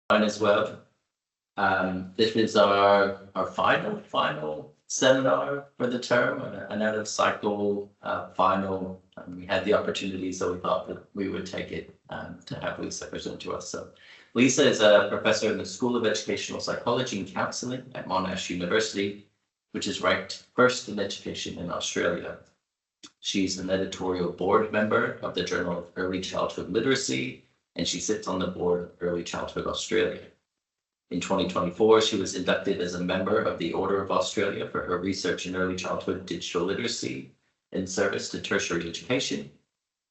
as well. This is our final seminar for the term, an out of cycle final. We had the opportunity, so we thought that we would take it to have Lisa present to us. So Lisa is a professor in the School of Educational Psychology and Counselling at Monash University, which is ranked first in education in Australia. She's an editorial board member of the Journal of Early Childhood Literacy, and she sits on the board of Early Childhood Australia. In 2024, she was inducted as a member of the Order of Australia for her research in early childhood digital literacy and service to tertiary education.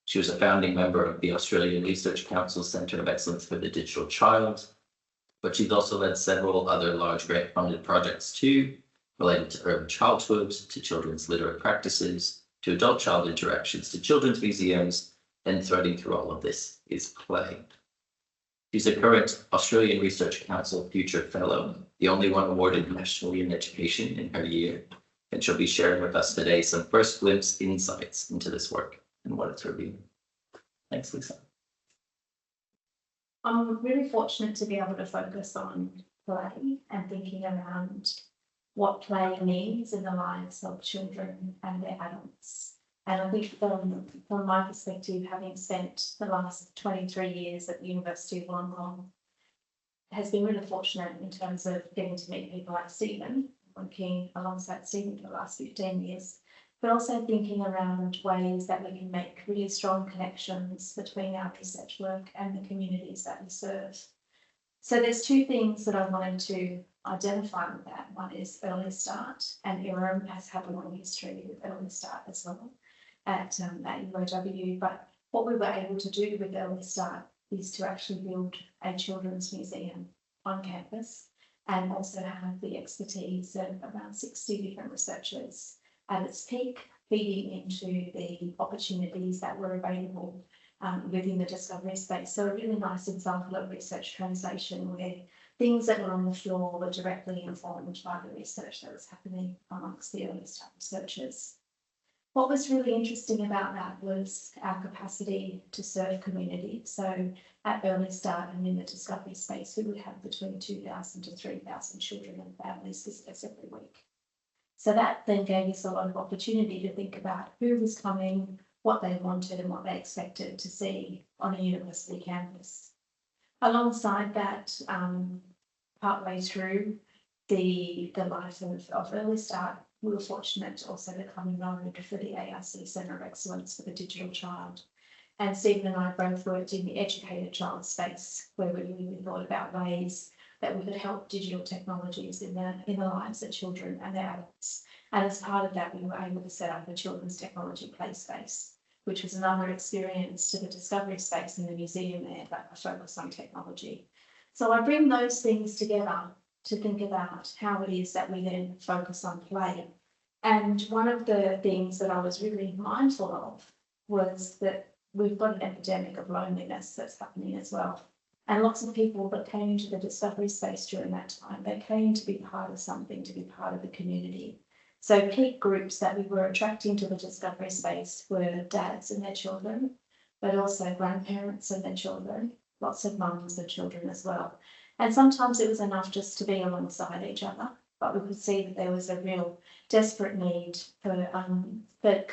She was a founding member of the Australian Research Council's Centre of Excellence for the Digital Child, but she's also led several other large grant-funded projects too, related to early childhood, to children's literate practices, to adult-child interactions, to children's museums, and threading through all of this is play. She's a current Australian Research Council Future Fellow, the only one awarded nationally in education in her year, and she'll be sharing with us today some first glimpse insights into this work and what it's revealing. Thanks, Lisa. I'm really fortunate to be able to focus on play and thinking around what play means in the lives of children and their adults. And I think from my perspective, having spent the last 23 years at the University of Wollongong, has been really fortunate in terms of getting to meet people like Stephen, working alongside Stephen for the last 15 years, but also thinking around ways that we can make really strong connections between our research work and the communities that we serve. So there's two things that I wanted to identify with that. One is Early Start, and IRM has had a long history with Early Start as well at UOW, but what we were able to do with Early Start is to actually build a children's museum on campus and also have the expertise of around 60 different researchers at its peak, feeding into the opportunities that were available within the discovery space. So a really nice example of research translation where things that were on the floor were directly informed by the research that was happening amongst the Early Start researchers. What was really interesting about that was our capacity to serve community. So at Early Start and in the discovery space, we would have between 2,000 to 3,000 children and families visit us every week. So that then gave us a lot of opportunity to think about who was coming, what they wanted and what they expected to see on a university campus. Alongside that, partway through the life of Early Start, we were fortunate to also become known for the ARC Centre of Excellence for the Digital Child. And Stephen and I both worked in the educated child space, where we really thought about ways that we could help digital technologies in the lives of children and their adults. And as part of that, we were able to set up a children's technology play space, which was another experience to the discovery space in the museum there, but a focus on technology. So I bring those things together to think about how it is that we then focus on play. And one of the things that I was really mindful of was that we've got an epidemic of loneliness that's happening as well. And lots of people that came into the discovery space during that time, they came to be part of something, to be part of the community. So peak groups that we were attracting to the discovery space were dads and their children, but also grandparents and their children, lots of mums and children as well. And sometimes it was enough just to be alongside each other, but we could see that there was a real desperate need for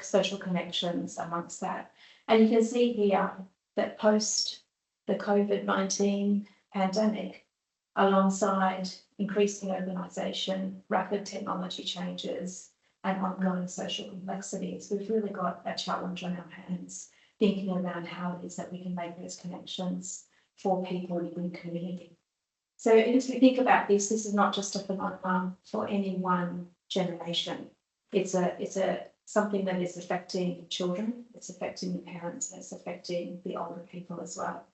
social connections amongst that. And you can see here that post the COVID-19 pandemic, alongside increasing urbanisation, rapid technology changes, and ongoing social complexities, we've really got a challenge on our hands, thinking around how it is that we can make those connections for people in the community. So if we think about this is not just a phenomenon for any one generation. It's something that is affecting children, it's affecting the parents, and it's affecting the older people as well.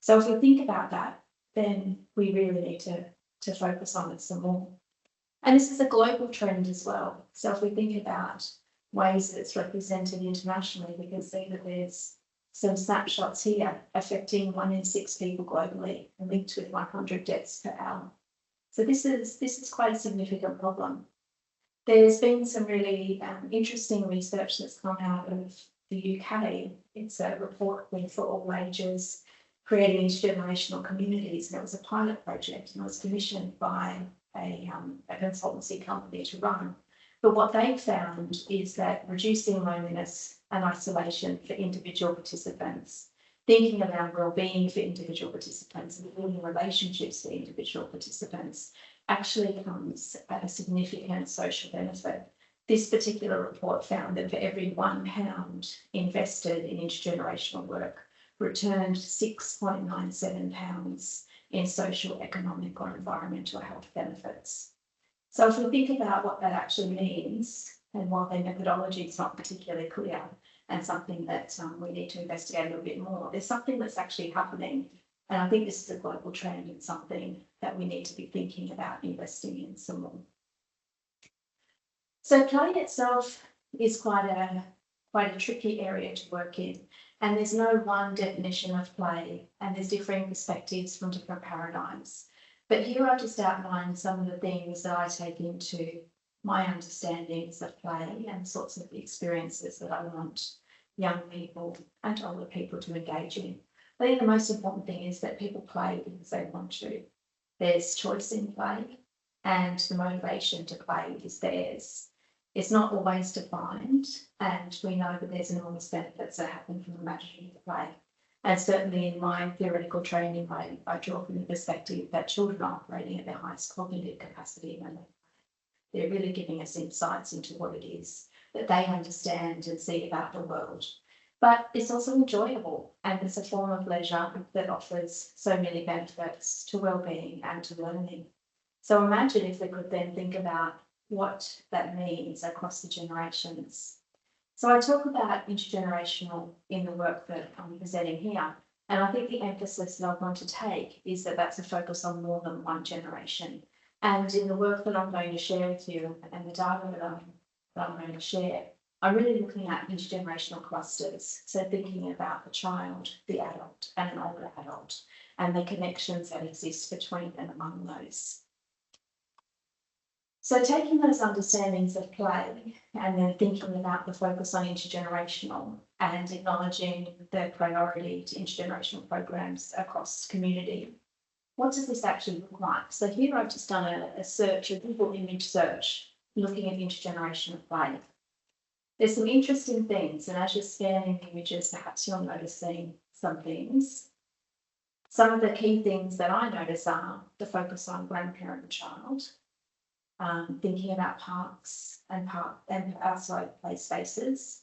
So if we think about that, then we really need to focus on it some more. And this is a global trend as well. So if we think about ways that it's represented internationally, we can see that there's some snapshots here affecting 1 in 6 people globally and linked with 100 deaths per hour. So this is quite a significant problem. There's been some really interesting research that's come out of the UK. It's a report with For All Ages, creating intergenerational communities, and it was a pilot project, and it was commissioned by a consultancy company to run. But what they found is that reducing loneliness and isolation for individual participants, thinking around wellbeing for individual participants and building relationships for individual participants actually comes at a significant social benefit. This particular report found that for every £1 invested in intergenerational work, returned £6.97 in social, economic or environmental health benefits. So if we think about what that actually means, and while their methodology is not particularly clear and something that we need to investigate a little bit more, there's something that's actually happening. And I think this is a global trend and something that we need to be thinking about investing in some more. So play itself is quite a tricky area to work in. And there's no one definition of play, and there's differing perspectives from different paradigms. But here I've just outlined some of the things that I take into my understandings of play and sorts of experiences that I want young people and older people to engage in. I think the most important thing is that people play because they want to. There's choice in play, and the motivation to play is theirs. It's not always defined, and we know that there's enormous benefits that happen from imagining the play. And certainly in my theoretical training, I draw from the perspective that children are operating at their highest cognitive capacity when they're really giving us insights into what it is that they understand and see about the world. But it's also enjoyable, and it's a form of leisure that offers so many benefits to wellbeing and to learning. So imagine if we could then think about what that means across the generations. So I talk about intergenerational in the work that I'm presenting here, and I think the emphasis that I want to take is that that's a focus on more than one generation. And in the work that I'm going to share with you and the data that I'm going to share, I'm really looking at intergenerational clusters. So thinking about the child, the adult, and an older adult, and the connections that exist between and among those. So taking those understandings of play and then thinking about the focus on intergenerational and acknowledging the priority to intergenerational programs across community, what does this actually look like? So here I've just done a search, a Google image search, looking at intergenerational play. There's some interesting things, and as you're scanning the images, perhaps you're noticing some things. Some of the key things that I notice are the focus on grandparent and child, thinking about parks and outside play spaces.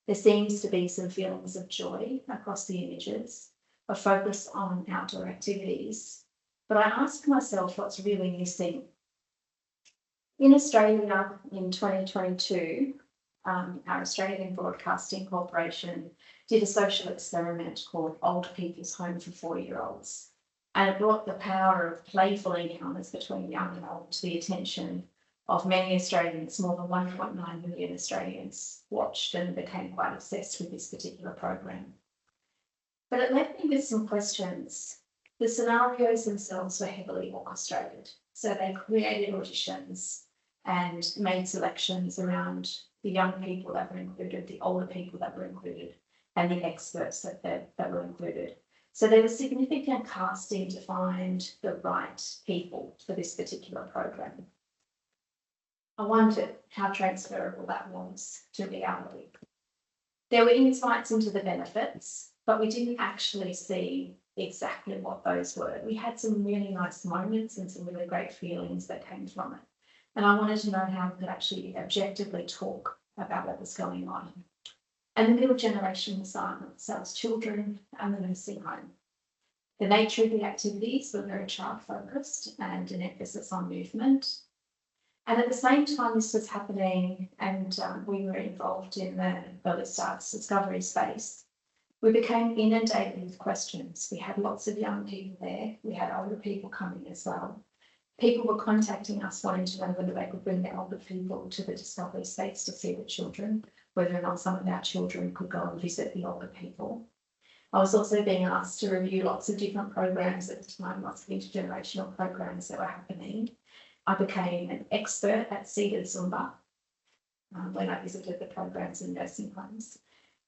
There seems to be some feelings of joy across the images, a focus on outdoor activities. But I ask myself what's really missing. In Australia in 2022, our Australian Broadcasting Corporation did a social experiment called Old People's Home for 4-year-olds. And it brought the power of playful encounters between young and old to the attention of many Australians. More than 1.9 million Australians watched and became quite obsessed with this particular program. But it left me with some questions. The scenarios themselves were heavily orchestrated. So they created auditions and made selections around the young people that were included, the older people that were included, and the experts that were included. So there was significant casting to find the right people for this particular program. I wondered how transferable that was to reality. There were insights into the benefits, but we didn't actually see exactly what those were. We had some really nice moments and some really great feelings that came from it. And I wanted to know how we could actually objectively talk about what was going on. And the middle generation was silent, so it was children and the nursing home. The nature of the activities were very child-focused and an emphasis on movement. And at the same time this was happening and we were involved in the early starts discovery space, we became inundated with questions. We had lots of young people there. We had older people coming as well. People were contacting us wanting to know whether they could bring their older people to the discovery space to see the children, whether or not some of our children could go and visit the older people. I was also being asked to review lots of different programs at the time, lots of intergenerational programs that were happening. I became an expert at seated Zumba when I visited the programs in nursing homes.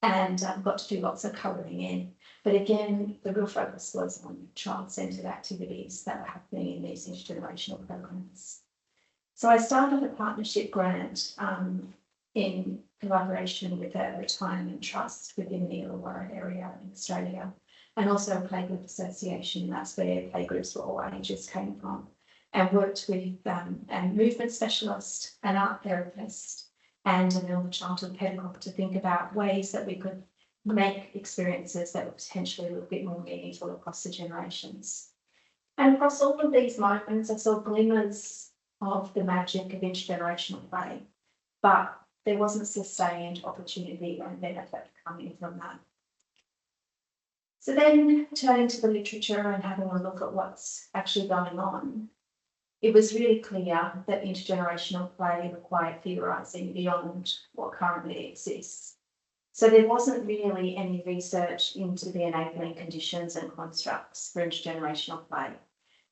and got to do lots of colouring in. But again, the real focus was on child-centred activities that were happening in these intergenerational programs. So I started a partnership grant in collaboration with a retirement trust within the Illawarra area in Australia, and also a playgroup association. That's where playgroups for all ages came from, and worked with a movement specialist, an art therapist, and an early childhood pedagogue to think about ways that we could make experiences that were potentially a little bit more meaningful across the generations. And across all of these moments, I saw glimmers of the magic of intergenerational play, but there wasn't sustained opportunity and benefit coming from that. So then turning to the literature and having a look at what's actually going on, it was really clear that intergenerational play required theorising beyond what currently exists. So there wasn't really any research into the enabling conditions and constructs for intergenerational play.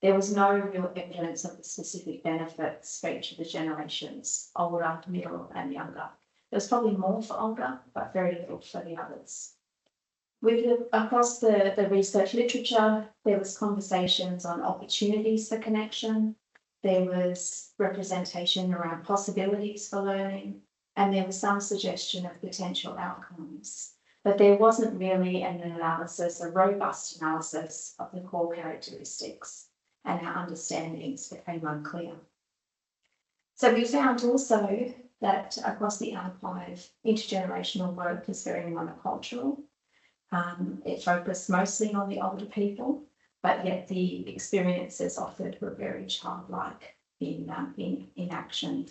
There was no real evidence of the specific benefits for each of the generations, older, middle and younger. There was probably more for older, but very little for the others. Across the research literature, there was conversations on opportunities for connection, there was representation around possibilities for learning, and there was some suggestion of potential outcomes. But there wasn't really an analysis, a robust analysis of the core characteristics, and our understandings became unclear. So we found also that across the archive, intergenerational work is very monocultural. It focused mostly on the older people, but yet the experiences offered were very childlike in action.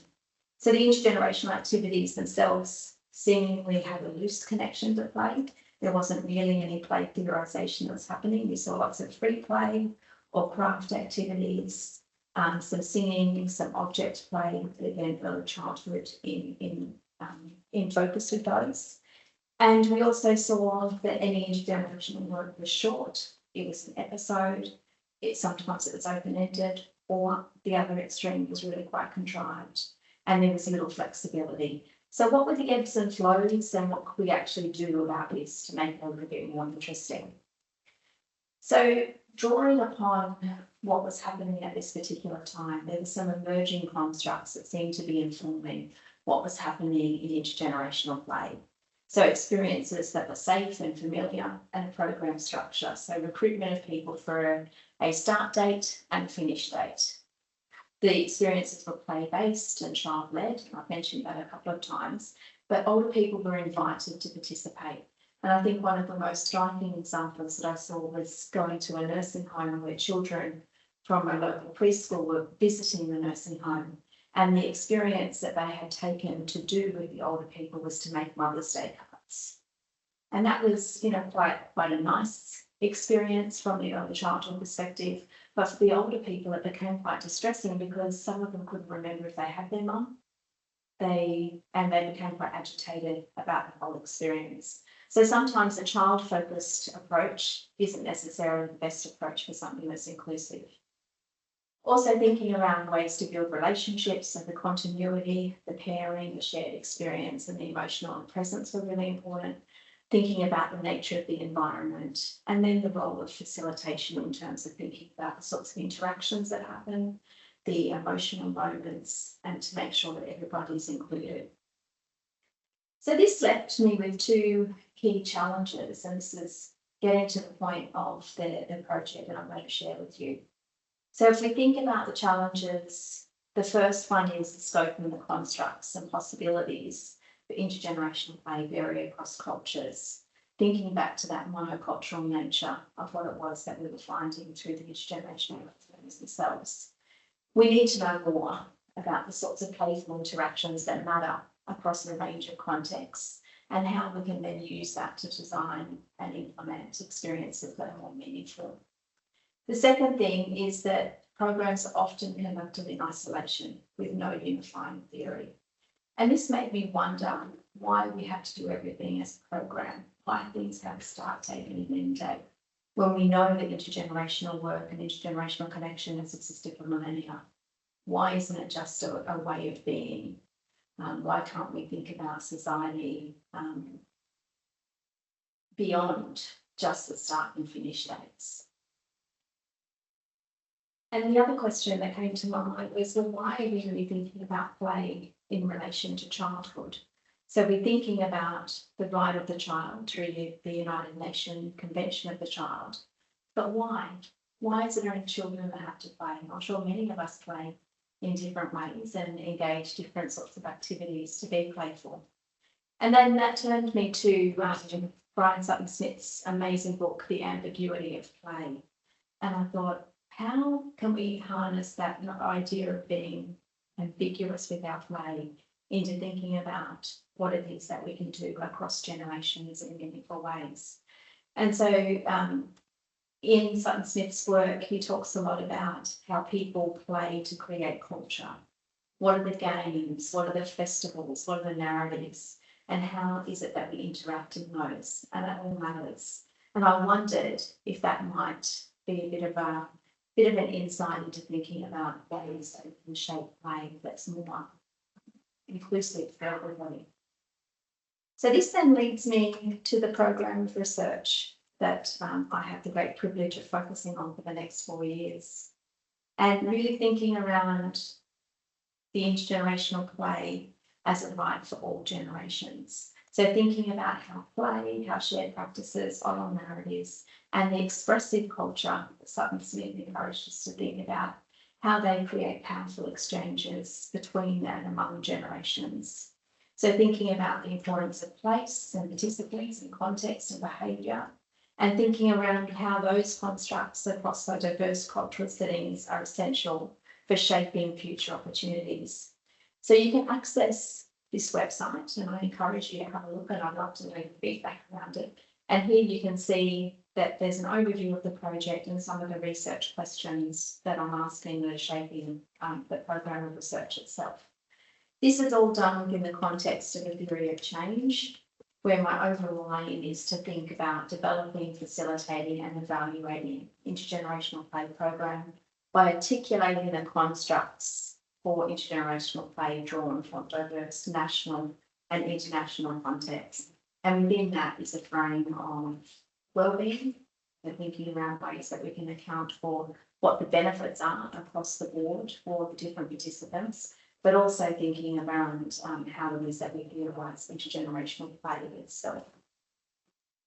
So the intergenerational activities themselves seemingly had a loose connection to play. There wasn't really any play theorisation that was happening. We saw lots of free play or craft activities, some singing, some object play, again, early childhood in focus with those. And we also saw that any intergenerational work was short. It was an episode. Sometimes it was open-ended, or the other extreme was really quite contrived. And there was little flexibility. So what were the ebbs and flows, and what could we actually do about this to make it a little bit more interesting? So drawing upon what was happening at this particular time, there were some emerging constructs that seemed to be informing what was happening in intergenerational play. So experiences that were safe and familiar, and a program structure. So recruitment of people for a start date and a finish date. The experiences were play-based and child-led. I've mentioned that a couple of times, but older people were invited to participate. And I think one of the most striking examples that I saw was going to a nursing home where children from a local preschool were visiting the nursing home. And the experience that they had taken to do with the older people was to make Mother's Day cards. And that was, quite a nice experience from the early childhood perspective. But for the older people, it became quite distressing because some of them couldn't remember if they had their mum. They became quite agitated about the whole experience. So sometimes a child-focused approach isn't necessarily the best approach for something that's inclusive. Also thinking around ways to build relationships and the continuity, the pairing, the shared experience and the emotional presence were really important. Thinking about the nature of the environment, and then the role of facilitation in terms of thinking about the sorts of interactions that happen, the emotional moments, and to make sure that everybody's included. So this left me with two key challenges, and this is getting to the point of the project that I'm going to share with you. So if we think about the challenges, the first one is the scope and the constructs and possibilities for intergenerational play vary across cultures, thinking back to that monocultural nature of what it was that we were finding through the intergenerational programs themselves. We need to know more about the sorts of playful interactions that matter across a range of contexts, and how we can then use that to design and implement experiences that are more meaningful. The second thing is that programs are often conducted in isolation with no unifying theory. And this made me wonder why we have to do everything as a program, why things have a start date and an end date, when we know that intergenerational work and intergenerational connection has existed for millennia. Why isn't it just a way of being? Why can't we think about society beyond just the start and finish dates. And the other question that came to my mind was, well, why are we really thinking about play in relation to childhood? So we're thinking about the right of the child through the United Nations Convention of the Child. But why? Why is it only children that have to play? I'm sure many of us play in different ways and engage different sorts of activities to be playful. And then that turned me to Brian Sutton Smith's amazing book, The Ambiguity of Play. And I thought, how can we harness that idea of being ambiguous with our play into thinking about what it is that we can do across generations in meaningful ways? And so in Sutton Smith's work, he talks a lot about how people play to create culture. What are the games? What are the festivals? What are the narratives? And how is it that we interact in those? And that all matters. And I wondered if that might be a bit of an insight into thinking about ways that we can shape play that's more inclusive for everybody. So this then leads me to the program of research that I have the great privilege of focusing on for the next 4 years, and really thinking around the intergenerational play as a right for all generations. So thinking about how play, how shared practices, oral narratives, and the expressive culture that Sutton Smith encouraged us to think about, how they create powerful exchanges between and among generations. So thinking about the importance of place and participants and context and behaviour, and thinking around how those constructs across the diverse cultural settings are essential for shaping future opportunities. So you can access this website, and I encourage you to have a look, and I'd love to know your feedback around it. And here you can see that there's an overview of the project and some of the research questions that I'm asking that are shaping the program of research itself. This is all done within the context of a theory of change, where my overall aim is to think about developing, facilitating and evaluating intergenerational play program by articulating the constructs for intergenerational play drawn from diverse national and international contexts. And within that is a frame of wellbeing, and thinking around ways that we can account for what the benefits are across the board for the different participants, but also thinking around how it is that we realise intergenerational play itself.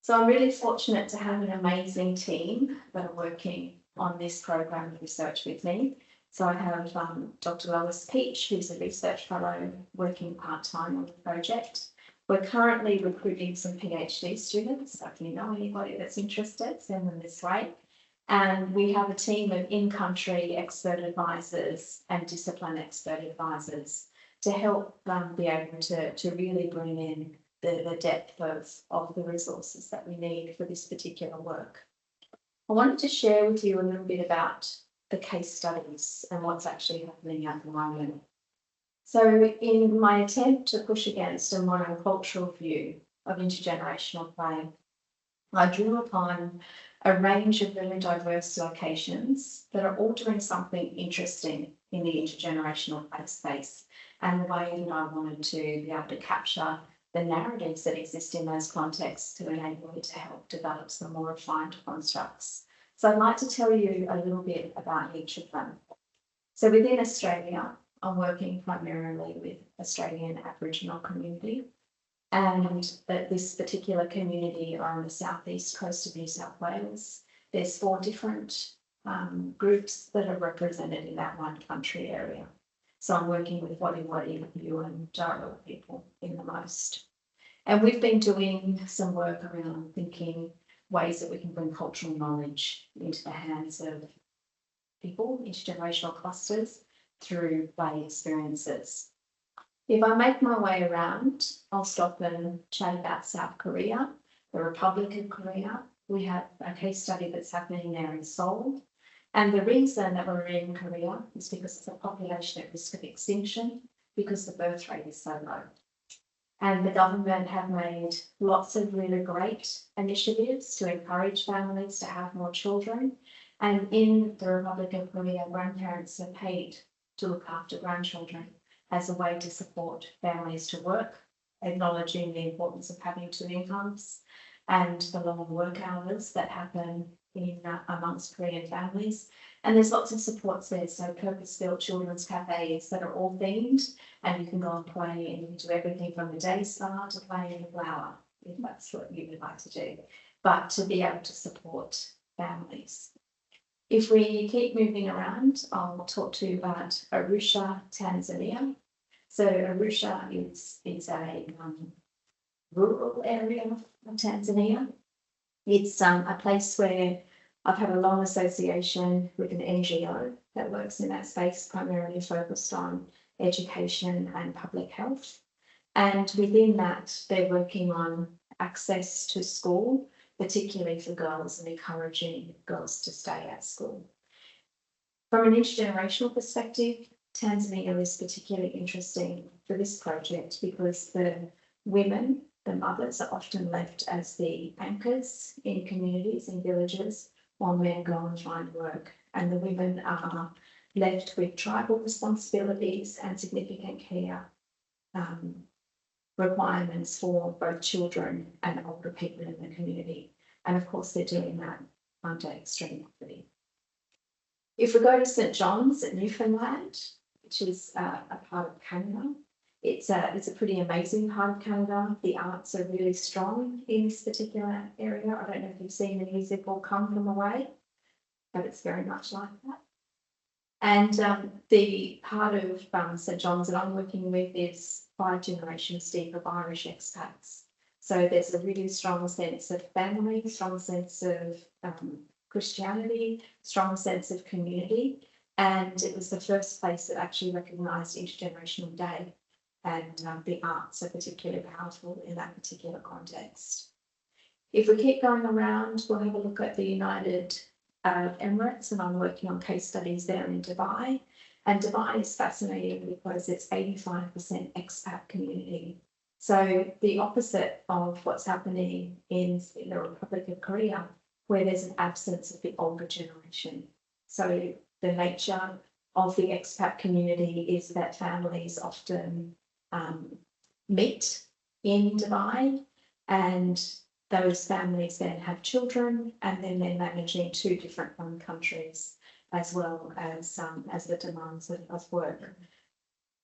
So I'm really fortunate to have an amazing team that are working on this program of research with me. So I have Dr. Lois Peach, who's a research fellow working part-time on the project. We're currently recruiting some PhD students, so if you know anybody that's interested, send them this way. And we have a team of in-country expert advisors and discipline expert advisors to help be able to really bring in the depth of the resources that we need for this particular work. I wanted to share with you a little bit about the case studies and what's actually happening at the moment. So in my attempt to push against a monocultural view of intergenerational play, I drew upon a range of really diverse locations that are all doing something interesting in the intergenerational play space, and the way that I wanted to be able to capture the narratives that exist in those contexts to enable me to help develop some more refined constructs. So I'd like to tell you a little bit about each of them. So within Australia, I'm working primarily with Australian Aboriginal community, and this particular community are on the southeast coast of New South Wales. There's 4 different groups that are represented in that one country area. So I'm working with Wadi, and Darrell people in the most. And we've been doing some work around thinking ways that we can bring cultural knowledge into the hands of people, intergenerational clusters, through play experiences. If I make my way around, I'll stop and chat about South Korea, the Republic of Korea. We have a case study that's happening there in Seoul. And the reason that we're in Korea is because it's a population at risk of extinction, because the birth rate is so low. And the government have made lots of really great initiatives to encourage families to have more children. And in the Republic of Korea, grandparents are paid to look after grandchildren as a way to support families to work, acknowledging the importance of having 2 incomes, and the long work hours that happen in amongst Korean families. And there's lots of supports there, so purpose-built children's cafes that are all themed, and you can go and play, and you can do everything from the day spa to play in the flower, if that's what you would like to do, but to be able to support families. If we keep moving around, I'll talk to you about Arusha, Tanzania. So Arusha is a rural area of Tanzania. It's a place where I've had a long association with an NGO that works in that space, primarily focused on education and public health. And within that, they're working on access to school, particularly for girls, and encouraging girls to stay at school. From an intergenerational perspective, Tanzania is particularly interesting for this project because the women, the mothers, are often left as the anchors in communities and villages while men go and find work. And the women are left with tribal responsibilities and significant care requirements for both children and older people in the community. And of course, they're doing that under extreme poverty. If we go to St John's at Newfoundland, which is a part of Canada, it's a pretty amazing part of Canada. The arts are really strong in this particular area. I don't know if you've seen the musical Come From Away, but it's very much like that. And the part of St John's that I'm working with is 5 generations deep of Irish expats. So there's a really strong sense of family, strong sense of Christianity, strong sense of community. And it was the first place that actually recognised Intergenerational Day. And the arts are particularly powerful in that particular context. If we keep going around, we'll have a look at the United Arab Emirates, and I'm working on case studies there in Dubai. And Dubai is fascinating because it's 85% expat community. So the opposite of what's happening in the Republic of Korea, where there's an absence of the older generation. So the nature of the expat community is that families often meet in Dubai, and those families then have children, and then they're managing 2 different countries as well as the demands of work.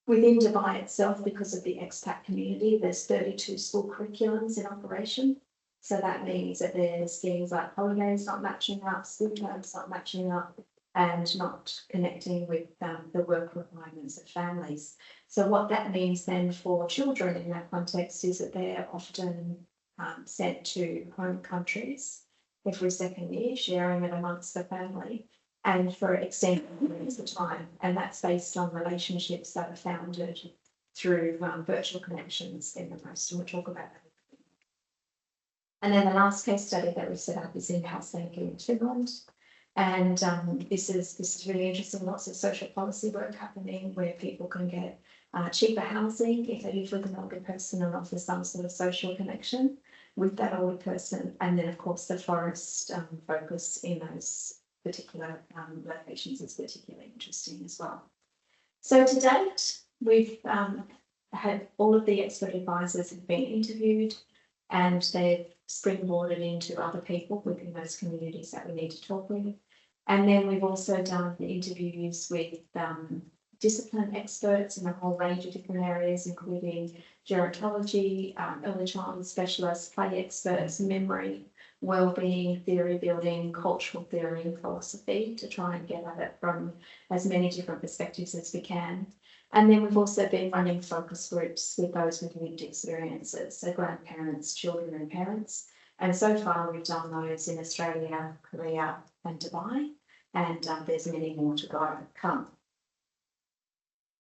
Within Dubai itself, because of the expat community, there's 32 school curriculums in operation. So that means that there's things like holidays not matching up, school terms not matching up, and not connecting with the work requirements of families. So what that means then for children in that context is that they're often sent to home countries every second year, sharing it amongst the family and for extended periods of time. And that's based on relationships that are founded through virtual connections in the most, and we'll talk about that. And then the last case study that we set up is in Helsinki in Finland. And this is really interesting. Lots of social policy work happening where people can get cheaper housing if they live with an older person and offer some sort of social connection with that older person. And then, of course, the forest focus in those particular locations is particularly interesting as well. So to date, we've had all of the expert advisors have been interviewed, and they've springboarded into other people within those communities that we need to talk with. And then we've also done interviews with discipline experts in a whole range of different areas, including gerontology, early childhood specialists, play experts, memory, wellbeing, theory building, cultural theory and philosophy, to try and get at it from as many different perspectives as we can. And then we've also been running focus groups with those with lived experiences, so grandparents, children and parents. And so far we've done those in Australia, Korea and Dubai, and there's many more to come.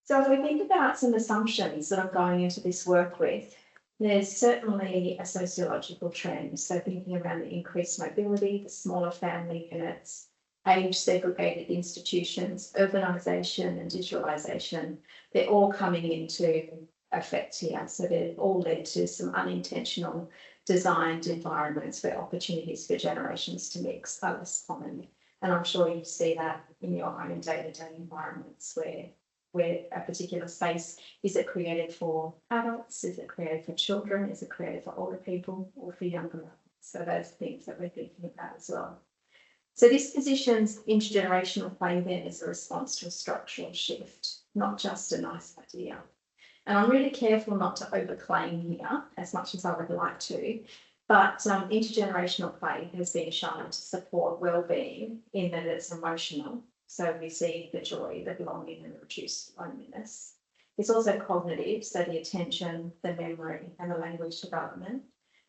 So if we think about some assumptions that I'm going into this work with, there's certainly a sociological trend. So thinking around the increased mobility, the smaller family units, age-segregated institutions, urbanisation and digitalisation, they're all coming into effect here. So they've all led to some unintentional designed environments where opportunities for generations to mix are less common. And I'm sure you see that in your own day-to-day environments where a particular space, is it created for adults, is it created for children, is it created for older people or for younger adults? So those are things that we're thinking about as well. So this positions intergenerational play then as a response to a structural shift, not just a nice idea. And I'm really careful not to overclaim here as much as I would like to, but intergenerational play has been shown to support well-being in that it's emotional. So we see the joy, the belonging and the reduced loneliness. It's also cognitive, so the attention, the memory and the language development.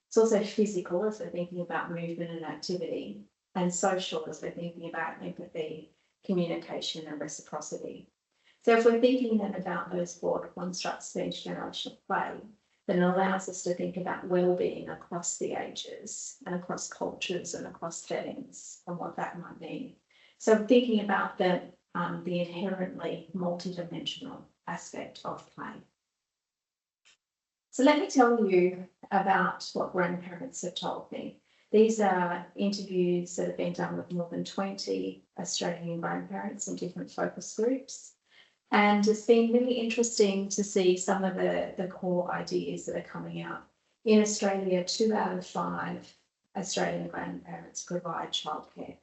It's also physical as we're thinking about movement and activity, and social as we're thinking about empathy, communication and reciprocity. So if we're thinking then about those broad constructs of intergenerational play, then it allows us to think about well-being across the ages and across cultures and across settings and what that might mean. So thinking about the inherently multidimensional aspect of play. So let me tell you about what grandparents have told me. These are interviews that have been done with more than 20 Australian grandparents in different focus groups. And it's been really interesting to see some of the core ideas that are coming out. In Australia, 2 out of 5 Australian grandparents provide childcare.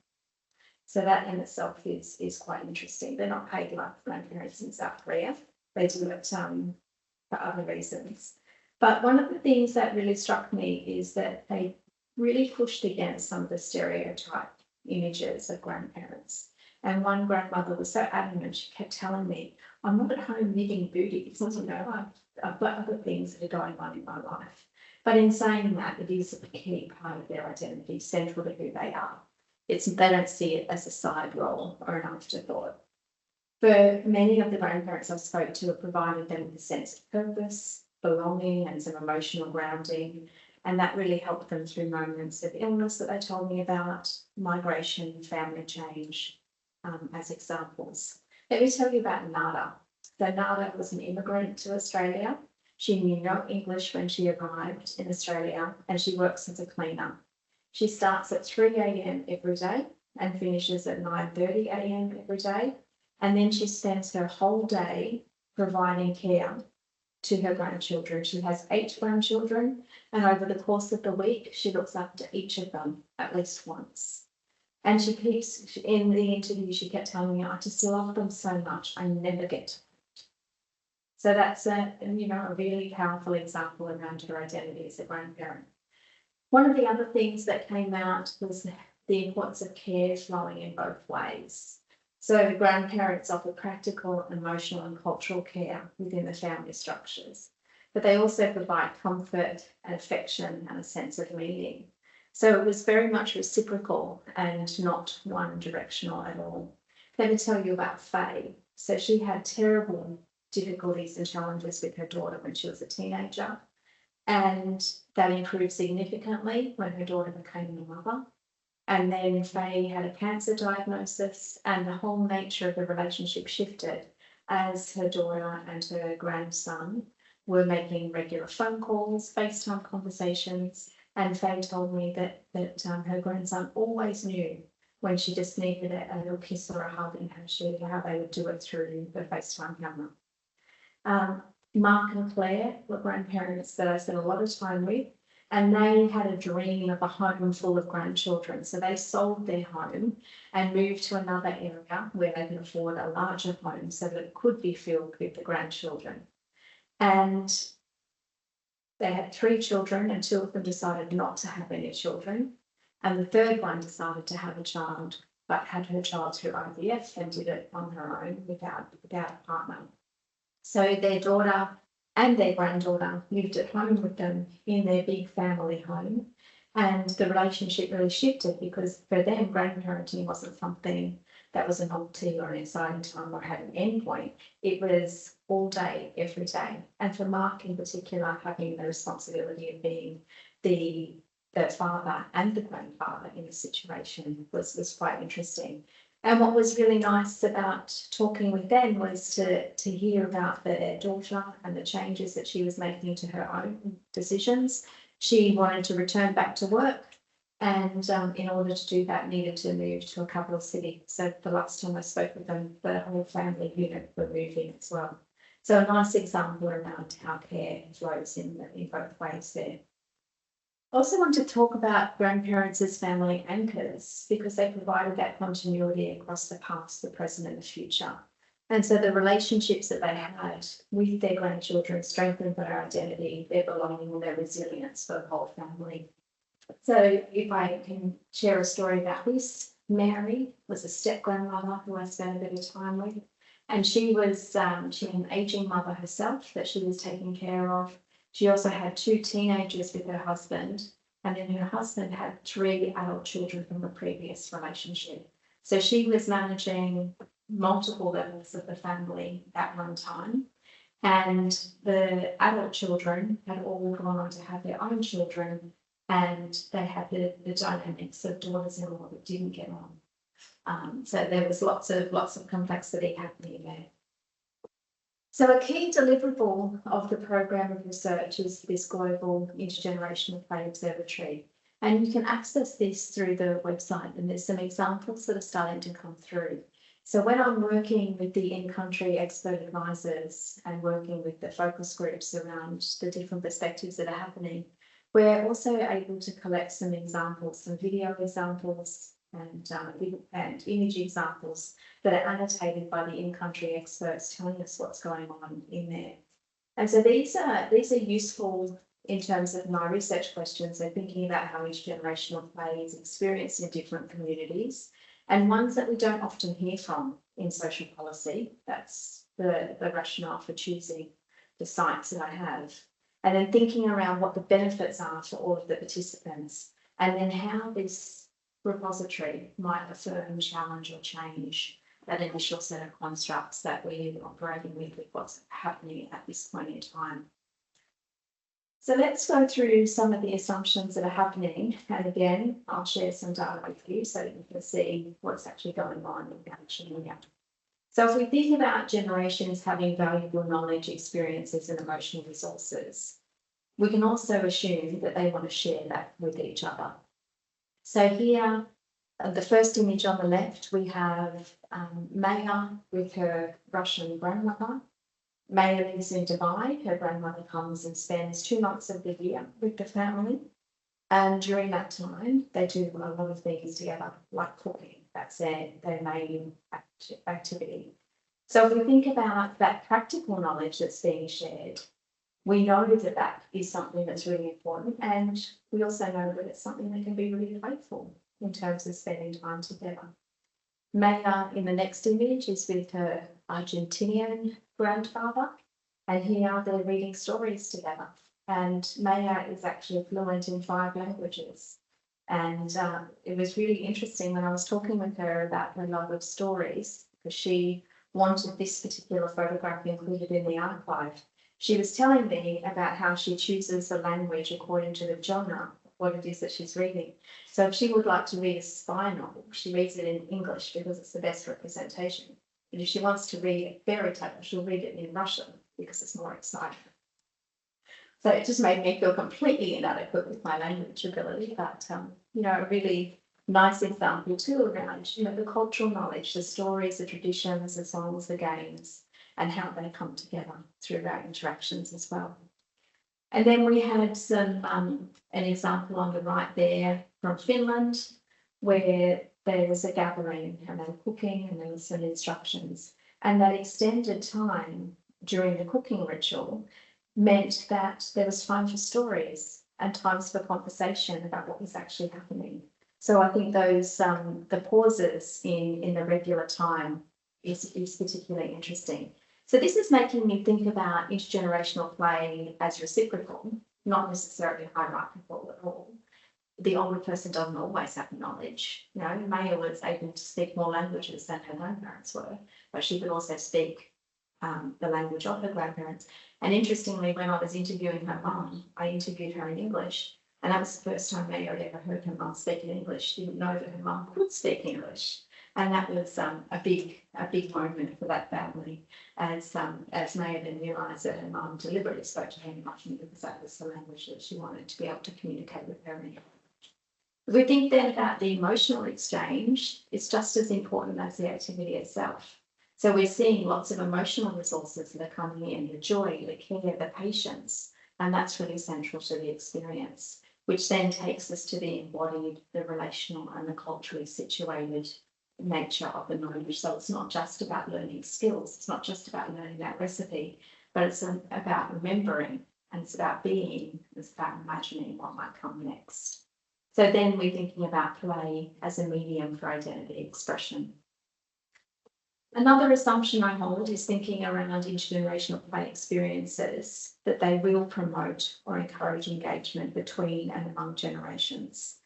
So that in itself is quite interesting. They're not paid like grandparents in South Korea. They do it for other reasons. But one of the things that really struck me is that they really pushed against some of the stereotype images of grandparents. And one grandmother was so adamant, she kept telling me, I'm not at home knitting booties, I've got other things that are going on in my life. But in saying that, it is a key part of their identity, central to who they are. They don't see it as a side role or an afterthought. For many of the grandparents I've spoke to, have provided them with a sense of purpose, belonging and some emotional grounding. And that really helped them through moments of illness that they told me about, migration, family change, as examples. Let me tell you about Nada. So Nada was an immigrant to Australia. She knew no English when she arrived in Australia and she works as a cleaner. She starts at 3 a.m. every day and finishes at 9:30 a.m. every day. And then she spends her whole day providing care to her grandchildren. She has 8 grandchildren, and over the course of the week, she looks after each of them at least once. And she keeps, in the interview, she kept telling me, I just love them so much, I never get to it. So that's a really powerful example around her identity as a grandparent. One of the other things that came out was the importance of care flowing in both ways. So grandparents offer practical, emotional and cultural care within the family structures, but they also provide comfort and affection and a sense of meaning. So it was very much reciprocal and not one directional at all. Let me tell you about Faye. So she had terrible difficulties and challenges with her daughter when she was a teenager, and that improved significantly when her daughter became a mother. And then Faye had a cancer diagnosis, and the whole nature of the relationship shifted as her daughter and her grandson were making regular phone calls, FaceTime conversations. And Faye told me that her grandson always knew when she just needed a little kiss or a hug, and how they would do it through the FaceTime camera. Mark and Claire were grandparents that I spent a lot of time with, and they had a dream of a home full of grandchildren. So they sold their home and moved to another area where they could afford a larger home so that it could be filled with the grandchildren. And they had 3 children, and 2 of them decided not to have any children. And the third one decided to have a child, but had her child through IVF and did it on her own without a partner. So their daughter and their granddaughter lived at home with them in their big family home. And the relationship really shifted because for them, grandparenting wasn't something that was a novelty or an exciting time or had an end point. It was all day, every day. And for Mark in particular, having the responsibility of being the father and the grandfather in the situation was quite interesting. And what was really nice about talking with them was to hear about their daughter and the changes that she was making to her own decisions. She wanted to return back to work, and in order to do that, needed to move to a capital city. So the last time I spoke with them, the whole family unit were moving as well. So a nice example around how care flows in both ways there. Also want to talk about grandparents as family anchors because they provided that continuity across the past, the present and the future. And so the relationships that they had with their grandchildren strengthened their identity, their belonging and their resilience for the whole family. So if I can share a story about this, Mary was a step-grandmother who I spent a bit of time with. And she was an ageing mother herself that she was taking care of. She also had 2 teenagers with her husband, and then her husband had 3 adult children from a previous relationship. So she was managing multiple levels of the family at one time. And the adult children had all gone on to have their own children, and they had the dynamics of daughters-in-law that didn't get on. So there was lots of complexity happening there. So a key deliverable of the program of research is this global intergenerational play observatory. And you can access this through the website, and there's some examples that are starting to come through. So when I'm working with the in-country expert advisors and working with the focus groups around the different perspectives that are happening, we're also able to collect some examples, some video examples and image examples that are annotated by the in-country experts telling us what's going on in there. And so these are useful in terms of my research questions. So thinking about how intergenerational play is experienced in different communities, and ones that we don't often hear from in social policy. That's the rationale for choosing the sites that I have. And then thinking around what the benefits are for all of the participants, and then how this repository might affirm, challenge or change that initial set of constructs that we're operating with what's happening at this point in time. So let's go through some of the assumptions that are happening. And again, I'll share some data with you so that you can see what's actually going on in action here. So if we think about generations having valuable knowledge, experiences and emotional resources, we can also assume that they want to share that with each other. So here, the first image on the left, we have Maya with her Russian grandmother. Maya lives in Dubai. Her grandmother comes and spends 2 months of the year with the family. And during that time, they do a lot of things together, like cooking. That's their main activity. So if we think about that practical knowledge that's being shared, we know that that is something that's really important. And we also know that it's something that can be really playful in terms of spending time together. Maya in the next image is with her Argentinian grandfather, and here they're reading stories together. And Maya is actually fluent in 5 languages. And it was really interesting when I was talking with her about her love of stories, because she wanted this particular photograph included in the archive. She was telling me about how she chooses a language according to the genre, what it is that she's reading. So if she would like to read a spy novel, she reads it in English because it's the best representation. And if she wants to read a fairy tale, she'll read it in Russian because it's more exciting. So it just made me feel completely inadequate with my language ability, but a really nice example too around the cultural knowledge, the stories, the traditions, the songs, the games, and how they come together through our interactions as well. And then we had an example on the right there from Finland, where there was a gathering and they were cooking and there was some instructions. And that extended time during the cooking ritual meant that there was time for stories and times for conversation about what was actually happening. So I think those the pauses in the regular time is particularly interesting. So this is making me think about intergenerational play as reciprocal, not necessarily hierarchical at all. The older person doesn't always have knowledge. Maya was able to speak more languages than her grandparents were, but she could also speak the language of her grandparents. And interestingly, when I was interviewing her mum, I interviewed her in English, and that was the first time Maya had ever heard her mum speak in English. She didn't know that her mum could speak English. And that was a big moment for that family, as Maya then realised that her mum deliberately spoke to her in Russian because that was the language that she wanted to be able to communicate with her in. If we think then about the emotional exchange, it's just as important as the activity itself. So we're seeing lots of emotional resources that are coming in, the joy, the care, the patience, and that's really central to the experience. which then takes us to the embodied, the relational and the culturally situated nature of the knowledge. So it's not just about learning skills, it's not just about learning that recipe, but it's about remembering, and it's about being, it's about imagining what might come next. So then we're thinking about play as a medium for identity expression. Another assumption I hold is thinking around intergenerational play experiences, that they will promote or encourage engagement between and among generations.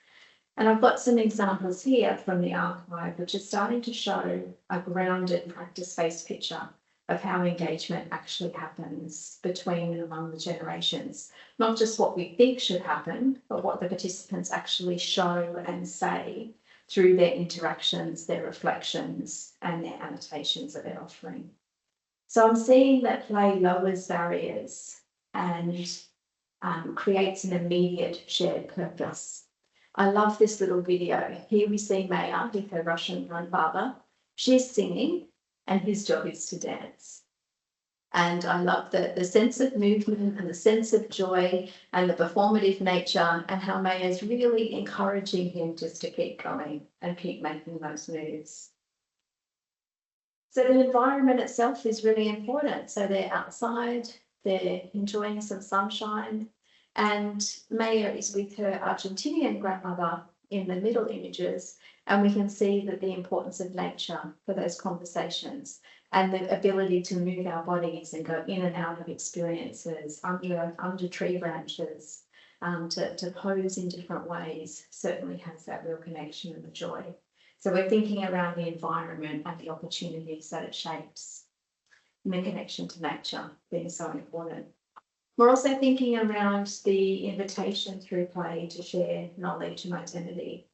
And I've got some examples here from the archive, which is starting to show a grounded practice-based picture of how engagement actually happens between and among the generations. Not just what we think should happen, but what the participants actually show and say through their interactions, their reflections, and their annotations that they're offering. So I'm seeing that play lowers barriers and creates an immediate shared purpose. I love this little video. Here we see Maya with her Russian grandfather. She's singing and his job is to dance. And I love the sense of movement and the sense of joy and the performative nature, and how Maya's really encouraging him just to keep going and keep making those moves. So the environment itself is really important. So they're outside, they're enjoying some sunshine, and Maya is with her Argentinian grandmother in the middle images, and we can see that the importance of nature for those conversations and the ability to move our bodies and go in and out of experiences under tree branches, to pose in different ways, certainly has that real connection and the joy. So we're thinking around the environment and the opportunities that it shapes, and the connection to nature being so important. We're also thinking around the invitation through play to share knowledge and identity.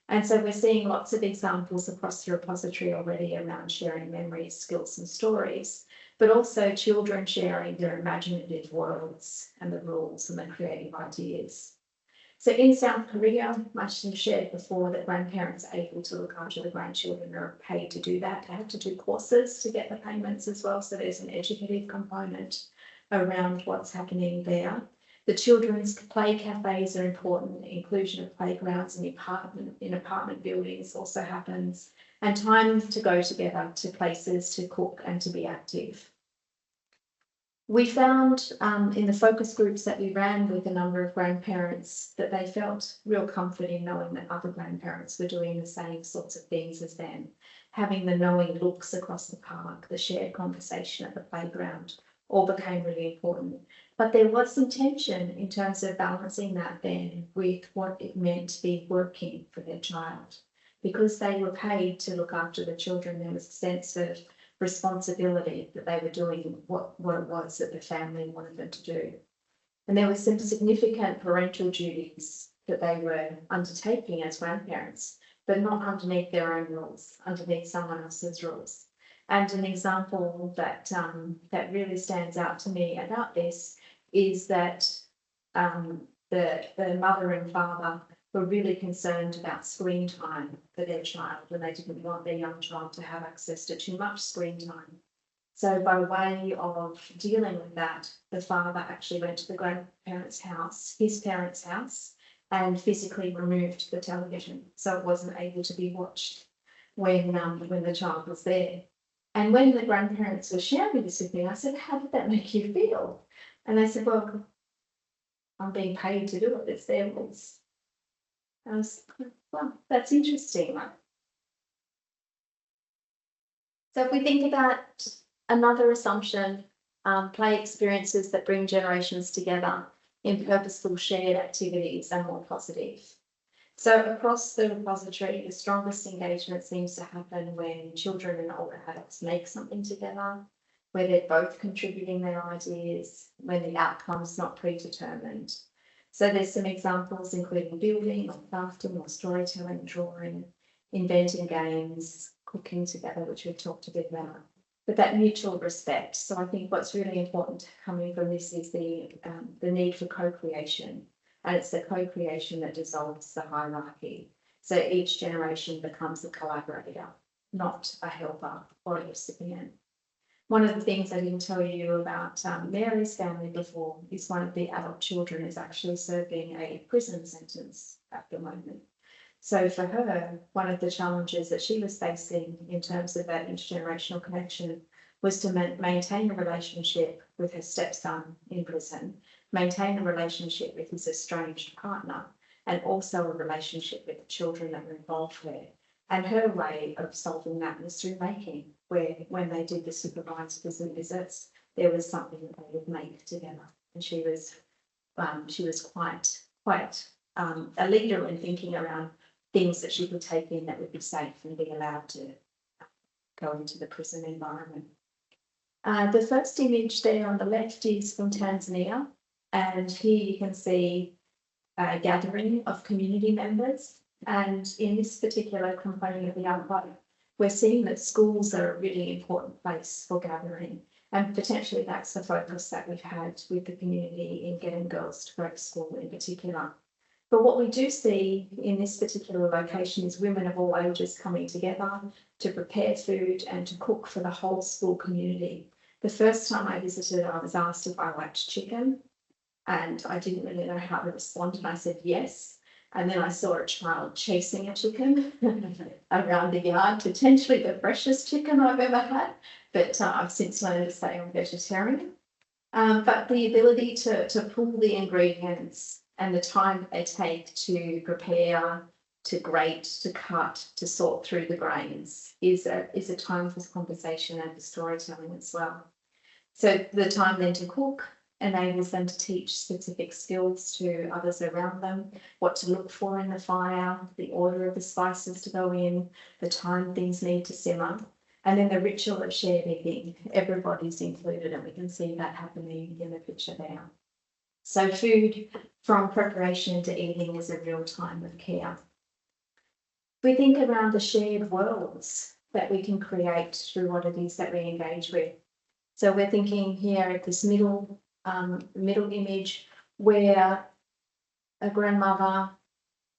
And so we're seeing lots of examples across the repository already around sharing memories, skills and stories, but also children sharing their imaginative worlds and the rules and the creative ideas. So in South Korea, I shared before that grandparents are able to look after the grandchildren, are paid to do that. They have to do courses to get the payments as well. So there's an educative component around what's happening there. The children's play cafes are important. The inclusion of playgrounds in apartment buildings also happens, and time to go together to places to cook and to be active. We found in the focus groups that we ran with a number of grandparents that they felt real comfort in knowing that other grandparents were doing the same sorts of things as them, having the knowing looks across the park, the shared conversation at the playground, all became really important. But there was some tension in terms of balancing that then with what it meant to be working for their child. Because they were paid to look after the children, there was a sense of responsibility that they were doing what it was that the family wanted them to do. And there were some significant parental duties that they were undertaking as grandparents, but not underneath their own rules, underneath someone else's rules. And an example that really stands out to me about this is that the mother and father were really concerned about screen time for their child, and they didn't want their young child to have access to too much screen time. So by way of dealing with that, the father actually went to the grandparents' house, his parents' house, and physically removed the television so it wasn't able to be watched when the child was there. And when the grandparents were sharing this with me, I said, "How did that make you feel?" And they said, "Well, I'm being paid to do it, it's their rules." And I was like, "Well, that's interesting." So if we think about another assumption, play experiences that bring generations together in purposeful shared activities are more positive. So across the repository, the strongest engagement seems to happen when children and older adults make something together, where they're both contributing their ideas, when the outcome's not predetermined. So there's some examples including building or crafting or storytelling, drawing, inventing games, cooking together, which we've talked a bit about, but that mutual respect. So I think what's really important coming from this is the need for co-creation. And it's the co-creation that dissolves the hierarchy. So each generation becomes a collaborator, not a helper or a recipient. One of the things I didn't tell you about Mary's family before is one of the adult children is actually serving a prison sentence at the moment. So for her, one of the challenges that she was facing in terms of that intergenerational connection was to maintain a relationship with her stepson in prison, maintain a relationship with his estranged partner, and also a relationship with the children that were involved there. And her way of solving that was through making, where when they did the supervised prison visits, there was something that they would make together. And she was quite a leader in thinking around things that she could take in that would be safe and be allowed to go into the prison environment. The first image there on the left is from Tanzania, and here you can see a gathering of community members. And in this particular component of the archive, we're seeing that schools are a really important place for gathering, and potentially that's the focus that we've had with the community in getting girls to go to school in particular. But what we do see in this particular location is women of all ages coming together to prepare food and to cook for the whole school community. The first time I visited, I was asked if I liked chicken, and I didn't really know how to respond, and I said yes. And then I saw a child chasing a chicken around the yard, potentially the freshest chicken I've ever had, but I've since learned to say I'm vegetarian. But the ability to pull the ingredients and the time that they take to prepare, to grate, to cut, to sort through the grains is a time for conversation and for storytelling as well. So the time then to cook enables them to teach specific skills to others around them, what to look for in the fire, the order of the spices to go in, the time things need to simmer, and then the ritual of shared eating. Everybody's included, and we can see that happening in the picture there. So food from preparation to eating is a real time of care. We think around the shared worlds that we can create through what it is that we engage with. So we're thinking here at this middle image where a grandmother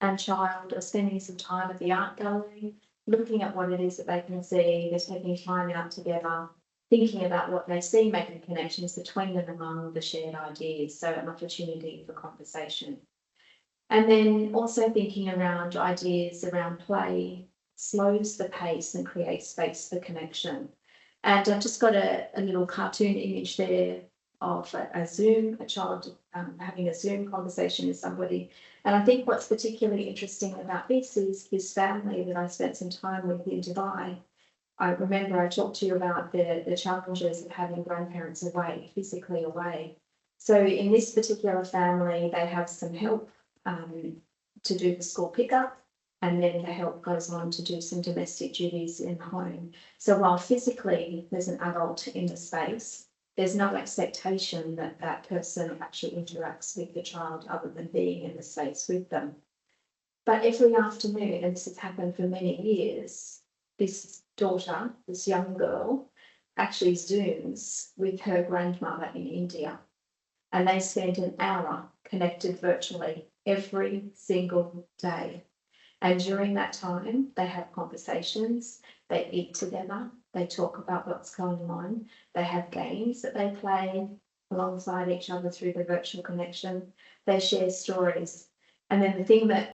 and child are spending some time at the art gallery, looking at what it is that they can see. They're taking time out together, thinking about what they see, making connections between them among the shared ideas, so an opportunity for conversation. And then also thinking around ideas around play slows the pace and creates space for connection. And I've just got a little cartoon image there of a child having a Zoom conversation with somebody. And I think what's particularly interesting about this is his family that I spent some time with in Dubai. I remember I talked to you about the challenges of having grandparents away, physically away. So in this particular family, they have some help to do the school pickup, and then the help goes on to do some domestic duties in home. So while physically there's an adult in the space, there's no expectation that that person actually interacts with the child other than being in the space with them. But every afternoon, and this has happened for many years, this daughter, this young girl, actually Zooms with her grandmother in India. And they spend an hour connected virtually every single day. And during that time, they have conversations, they eat together, they talk about what's going on, they have games that they play alongside each other through the virtual connection, they share stories. And then the thing that